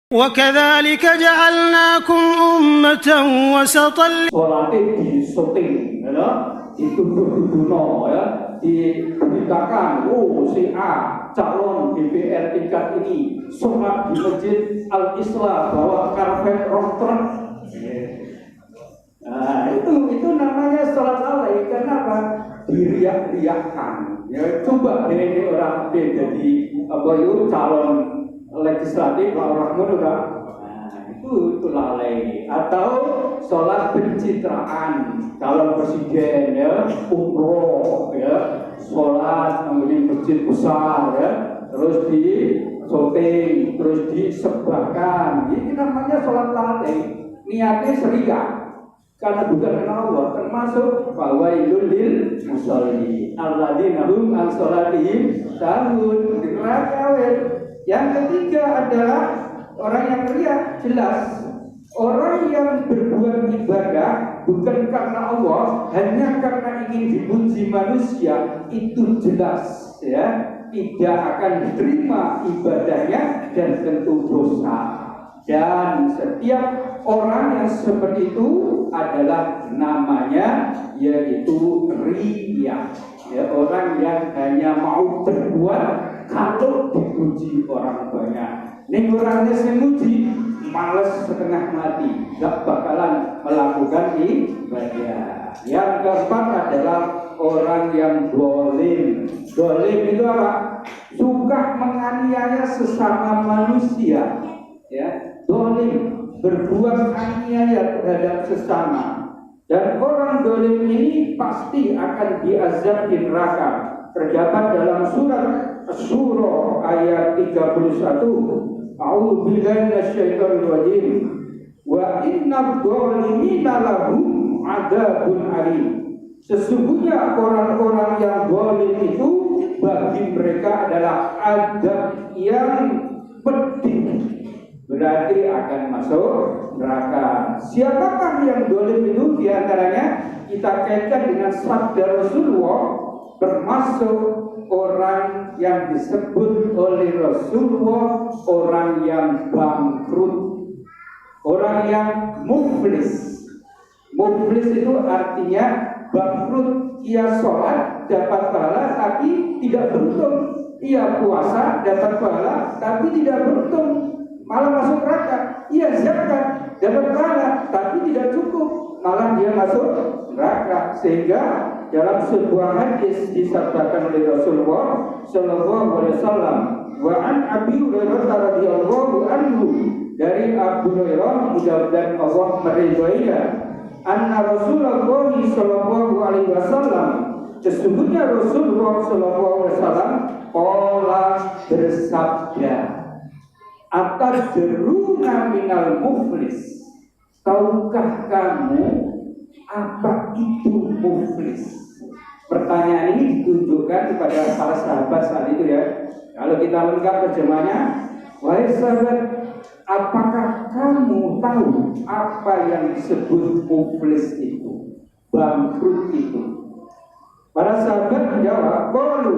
وكذلك جعلناكم أمة وسطا. Salate di syuting, ya, dituduh-tuduhno, ya, diberitakan, si A calon DPR tingkat ini sholat di masjid Al-Islah bawa karpet rong-trek. Nah, itu namanya sholat alay. Kenapa? Diriak-riakkan. Ya, coba ini orang jadi calon legislatif orang muda. Nah, itu lalai. Atau sholat pencitraan calon presiden, ya, umroh, ya, sholat di masjid besar, ya, terus di syuting, terus disebarkan. Ini namanya sholat lalai. Niatnya seria. Karena bukan karena Allah, termasuk fawailul lil musholli alladzina hum an sholatihim sahun. Yang ketiga adalah orang yang ria, jelas. Orang yang berbuat ibadah bukan karena Allah, hanya karena ingin dipuji manusia, itu jelas, ya, tidak akan diterima ibadahnya dan tentu dosa. Dan setiap orang yang seperti itu adalah namanya yaitu riya, ya, orang yang hanya mau berbuat kalau dipuji orang banyak. Ning orangnya semuji malas setengah mati, gak bakalan melakukan ibadah. Yang keempat adalah orang yang dolim. Dolim itu apa? Suka menganiaya sesama manusia, ya. Dolim, berbuat aniaya terhadap sesama. Dan orang dolim ini pasti akan diazab di neraka. Terdapat dalam surat Asy-Syura ayat 31. A'udzu billahi minasyaitonir rajim. Wa innadh dhalimina lahum 'adzabun alim. Sesungguhnya orang-orang yang zalim itu bagi mereka adalah azab yang pedih. Berarti akan masuk neraka. Siapakah yang zalim itu? Di antaranya kita kaitkan dengan sabda Rasulullah, termasuk orang yang disebut oleh Rasulullah orang yang bangkrut, orang yang muflis. Muflis itu artinya bangkrut. Ia sholat dapat pahala tapi tidak beruntung. Ia puasa dapat pahala tapi tidak beruntung, malah masuk neraka. Ia zakat dapat pahala tapi tidak cukup, malah dia masuk neraka. Sehingga dalam sebuah hadis disabdakan oleh Rasulullah sallallahu alaihi wasallam, wa an Abi Hurairah radhiyallahu anhu, dari Abu Hurairah, mudah-mudahan Allah meridhoinya, anna Rasulullah sallallahu alaihi wasallam, sesungguhnya Rasulullah sallallahu alaihi wasallam qala, bersabda, atadruna minal muflis, tahukah kamu apa itu muflis? Pertanyaan ini ditunjukkan kepada para sahabat saat itu, ya. Kalau kita lengkap terjemahnya, wahai sahabat, apakah kamu tahu apa yang disebut muflis itu, bangkrut itu? Para sahabat menjawab, qalu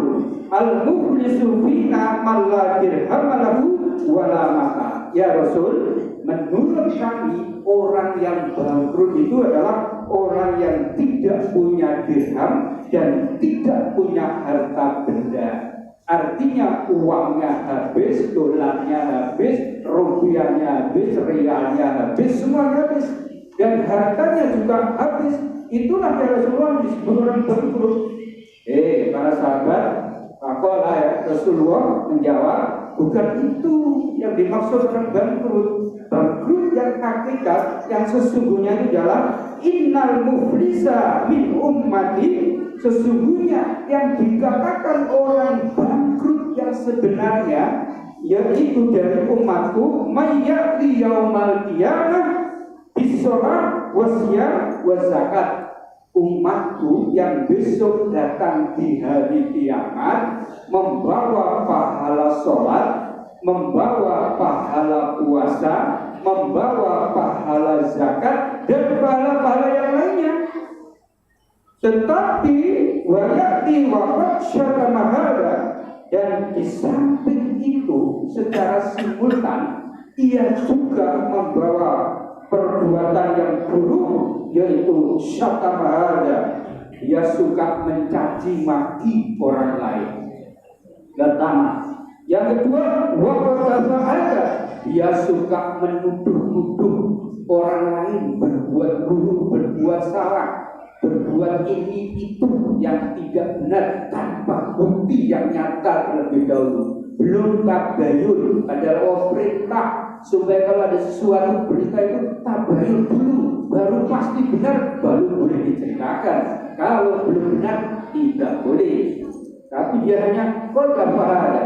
al-muflisu fina man la dirham lahu wa la mata. Ya Rasul, menurut kami orang yang bangkrut itu adalah orang yang tidak punya dirham dan tidak punya harta benda. Artinya uangnya habis, dolarnya habis, rupiahnya habis, rialnya habis, semuanya habis, dan hartanya juga habis. Itulah ya Rasulullah disebut orang bangkrut. Para sahabat, maka ya Rasulullah menjawab, bukan itu yang dimaksud orang bangkrut. Bangkrut yang hakikat, yang sesungguhnya itu adalah innal muflisa min ummati. Sesungguhnya yang dikatakan orang bangkrut yang sebenarnya yaitu dari umatku, mayyati yaumal qiyamah bisolat wasiyam wazakat. Umatku yang besok datang di hari kiamat membawa pahala sholat, membawa pahala puasa, membawa pahala zakat dan pahala-pahala yang lainnya. Tetapi wayati waqad syatama hada, dan di samping itu secara simultan ia juga membawa perbuatan yang buruk, yaitu syatama, dia suka mencaci maki orang lain. Pertama. Yang kedua, waqadha, dia suka menuduh-nuduh orang lain berbuat buruk, berbuat salah, berbuat ini itu yang tidak benar tanpa bukti yang nyata terlebih dahulu. Belum tabayun, ada perintah supaya kalau ada sesuatu berita itu tabayun dulu, baru pasti benar, baru boleh diceritakan. Kalau belum benar tidak boleh. Tapi dia hanya qadha fahada.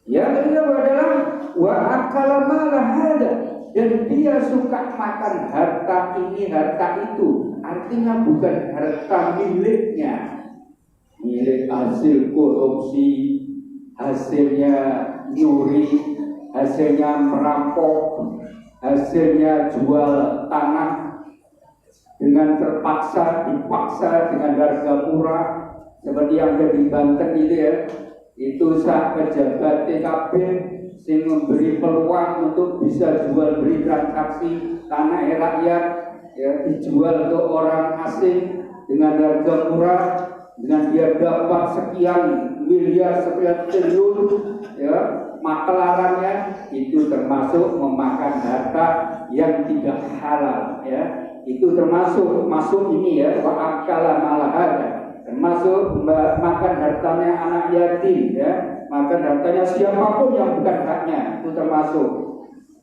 Yang kedua adalah wa akala mala hada, dan dia suka makan harta ini harta itu. Artinya bukan harta miliknya, milik hasil korupsi, hasilnya nyuri, hasilnya merampok, hasilnya jual tanah dengan terpaksa, dipaksa dengan harga murah, seperti yang ada di Banten itu ya. Itu sah pejabat TKB yang memberi peluang untuk bisa jual beli transaksi tanah rakyat, ya, dijual ke orang asing dengan harga murah, dengan dia dapat sekian miliar, sekian triliun, ya, makelarannya itu termasuk memakan harta yang tidak halal, ya. Itu termasuk ini ya, wa akala malahada, termasuk makan hartanya anak yatim, ya, makan hartanya siapapun yang bukan haknya, itu termasuk.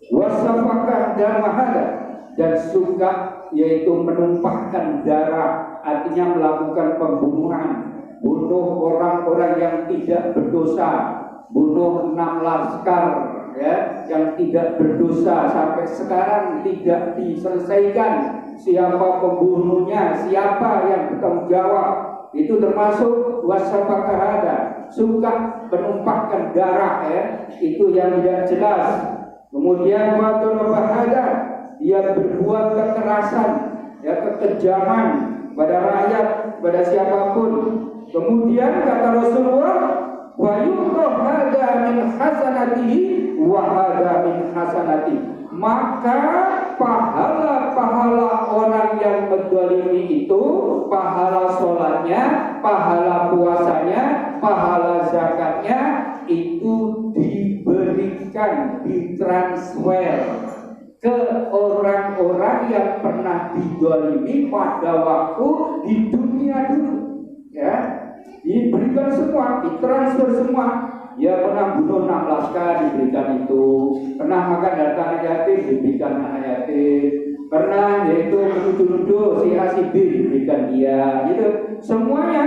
Wasafakah damahada, dan suka yaitu menumpahkan darah, artinya melakukan pembunuhan, bunuh orang-orang yang tidak berdosa, bunuh 6 laskar, ya, yang tidak berdosa sampai sekarang tidak diselesaikan. Siapa pembunuhnya, siapa yang bertanggung jawab, itu termasuk wasafakahada, suka menumpahkan darah, ya, itu yang tidak jelas. Kemudian wadorobahada, dia berbuat kekerasan, ya, kekejaman pada rakyat, pada siapapun. Kemudian kata Rasulullah, wa yuqah hada min hasanatihi wa hada min hasanatihi, maka pahala-pahala orang yang menzalimi itu, pahala sholatnya, pahala puasanya, pahala zakatnya, itu diberikan, ditransfer ke orang-orang yang pernah dizalimi pada waktu di dunia dulu, ya, diberikan semua, ditransfer semua. Ya, pernah bunuh 6 laskar diberikan itu, pernah makan harta anak yatim diberikan anak yatim, pernah yaitu menuduh-nuduh si A si B diberikan dia, gitu semuanya,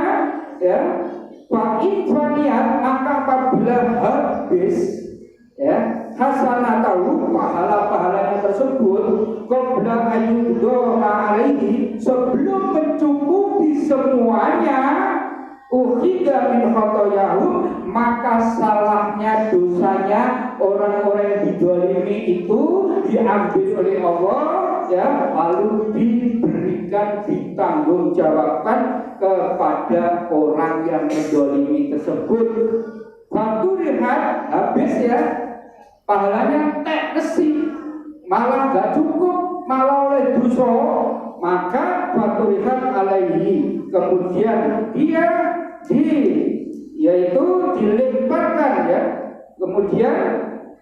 ya. Fa'in faniat, maka apabila habis, ya, hasanah tahu pahala-pahalanya tersebut, qabla ayyudona alaihi, sebelum mencukupi semuanya, ukhida min khotoyahum, maka salahnya, dosanya orang-orang yang dizalimi itu diambil oleh Allah, ya, lalu diberikan, ditanggungjawabkan kepada orang yang menzalimi tersebut. Waktu lihat habis, ya, pahalanya nesi, malah gak cukup, malah oleh dosa, maka waktu lihat alaihi, kemudian dia yaitu dilemparkan, ya, kemudian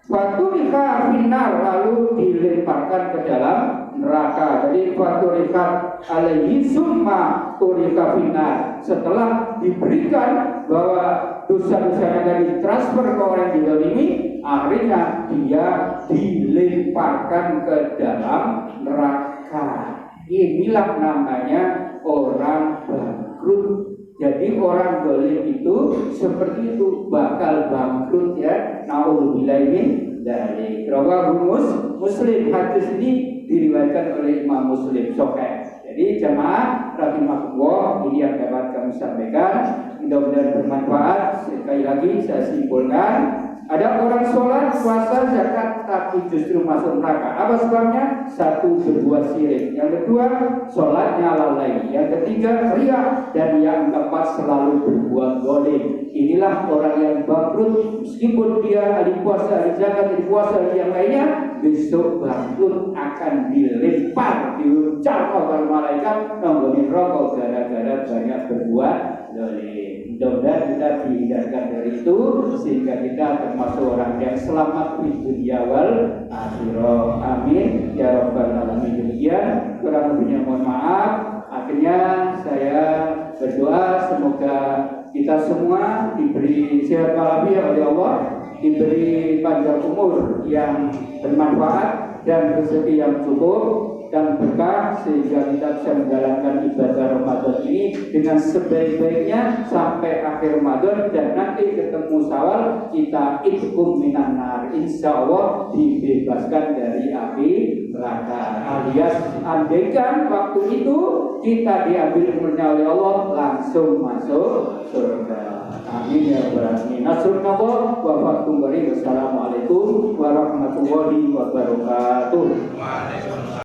batu rika final, lalu dilemparkan ke dalam neraka. Jadi batu rika alaihi summa turika final, setelah diberikan bahwa dosa-dosanya dari transfer ke orang yang dizalimi, akhirnya dia dilemparkan ke dalam neraka. Inilah namanya orang bangkrut. Jadi orang zalim itu seperti itu, bakal bangkrut, ya. Nauzubillahi min dzalik. Rawahu Muslim, hadis ini diriwayatkan oleh Imam Muslim Sahih. Jadi jamaah rahimakumullah, ini yang dapat kami sampaikan, mudah-mudahan bermanfaat. Sekali lagi saya simpulkan, ada orang sholat, puasa, zakat, tapi justru masuk neraka. Apa sebabnya? Satu, berbuat syirik. Yang kedua, sholatnya lalai. Yang ketiga, riya. Dan yang keempat, selalu berbuat zalim. Inilah orang yang bangkrut. Meskipun dia ahli puasa, ahli zakat, ahli puasa, ahli yang lainnya, besok bangkrut akan dilempar, diuncap oleh malaikat nonggonin rokok gara-gara banyak berbuat zalim. Mudah-mudahan kita dihindarkan dari itu sehingga kita termasuk orang yang selamat di dunia wal akhirah. Amin ya rabbal alamin. Demikian, kurang lebihnya mohon maaf. Akhirnya saya berdoa semoga kita semua diberi sehat walafiat oleh Allah, diberi panjang umur yang bermanfaat dan rezeki yang cukup dan berkah sehingga kita bisa menjalankan ibadah Ramadan ini dengan sebaik-baiknya sampai akhir Ramadan, dan nanti ketemu Syawal kita itqum minan nar, insyaallah dibebaskan dari api neraka. Alias andaikan waktu itu kita diambil umurnya oleh Allah langsung masuk surga. Amin ya rabbal alamin. Nasrullah wa fathum. Wassalamualaikum warahmatullahi wabarakatuh.